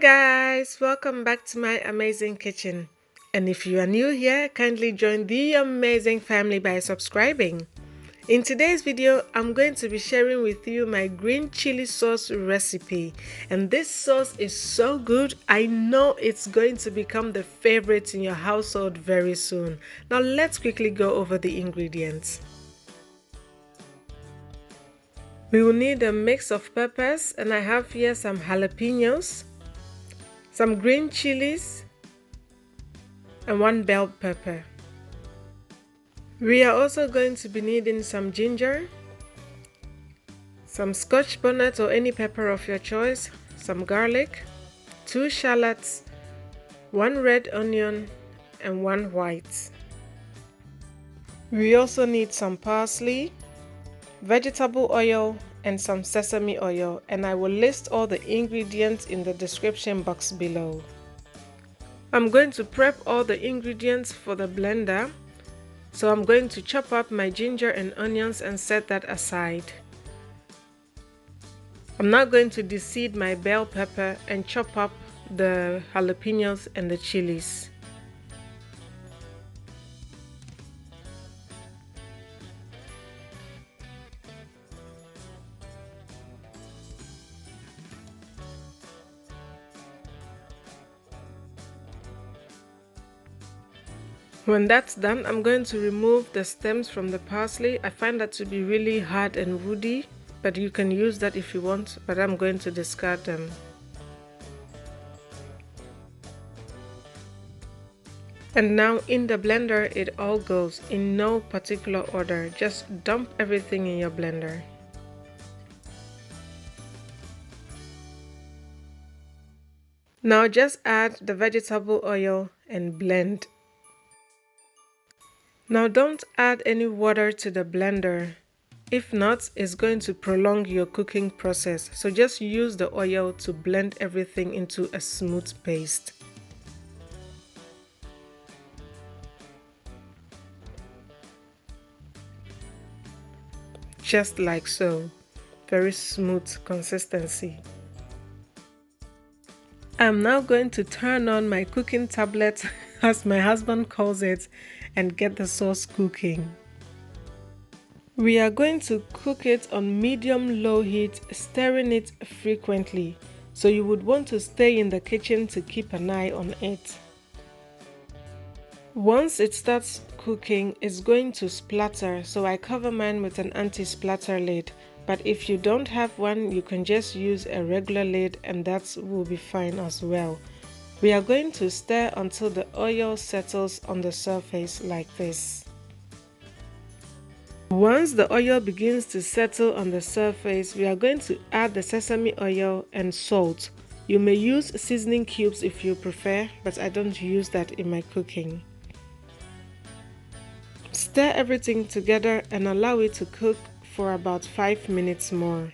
Guys, welcome back to my Amazin Kitchen. And if you are new here, kindly join the amazing family by subscribing. In today's video, I'm going to be sharing with you my green chili sauce recipe. And this sauce is so good, I know it's going to become the favorite in your household very soon. Now let's quickly go over the ingredients. We will need a mix of peppers, and I have here some jalapenos, some green chilies, and 1 bell pepper. We are also going to be needing some ginger, some Scotch Bonnet or any pepper of your choice, some garlic, 2 shallots, 1 red onion, and 1 white. We also need some parsley, vegetable oil, and some sesame oil, and I will list all the ingredients in the description box below. I'm going to prep all the ingredients for the blender, so I'm going to chop up my ginger and onions and set that aside. I'm now going to deseed my bell pepper and chop up the jalapenos and the chilies. When that's done, I'm going to remove the stems from the parsley. I find that to be really hard and woody, but you can use that if you want, but I'm going to discard them. And now in the blender it all goes in no particular order. Just dump everything in your blender. Now just add the vegetable oil and blend. Now don't add any water to the blender. If not, it's going to prolong your cooking process. So just use the oil to blend everything into a smooth paste. Just like so. Very smooth consistency. I'm now going to turn on my cooking tablet, as my husband calls it, and get the sauce cooking. We are going to cook it on medium-low heat, stirring it frequently, so you would want to stay in the kitchen to keep an eye on it. Once it starts cooking, it's going to splatter, so I cover mine with an anti-splatter lid. But if you don't have one, you can just use a regular lid and that will be fine as well. We are going to stir until the oil settles on the surface like this. Once the oil begins to settle on the surface, we are going to add the sesame oil and salt. You may use seasoning cubes if you prefer, but I don't use that in my cooking. Stir everything together and allow it to cook for about 5 minutes more.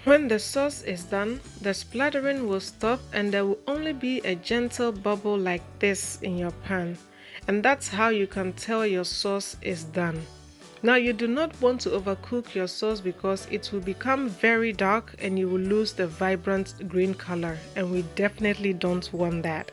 When the sauce is done, the splattering will stop and there will only be a gentle bubble like this in your pan. And that's how you can tell your sauce is done. Now you do not want to overcook your sauce because it will become very dark and you will lose the vibrant green color, and we definitely don't want that.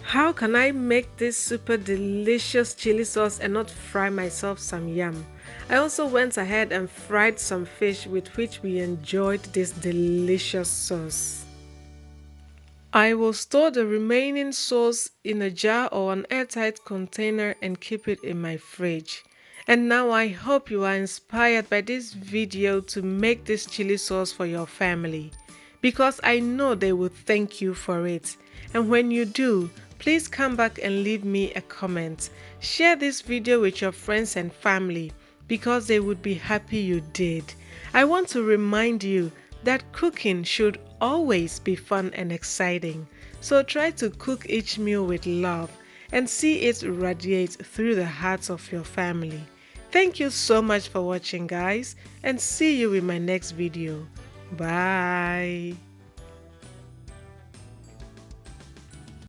How can I make this super delicious chili sauce and not fry myself some yam? I also went ahead and fried some fish with which we enjoyed this delicious sauce. I will store the remaining sauce in a jar or an airtight container and keep it in my fridge. And now I hope you are inspired by this video to make this chili sauce for your family, because I know they will thank you for it. And when you do, please come back and leave me a comment. Share this video with your friends and family because they would be happy you did. I want to remind you that cooking should always be fun and exciting. So try to cook each meal with love and see it radiate through the hearts of your family. Thank you so much for watching, guys, and see you in my next video. Bye.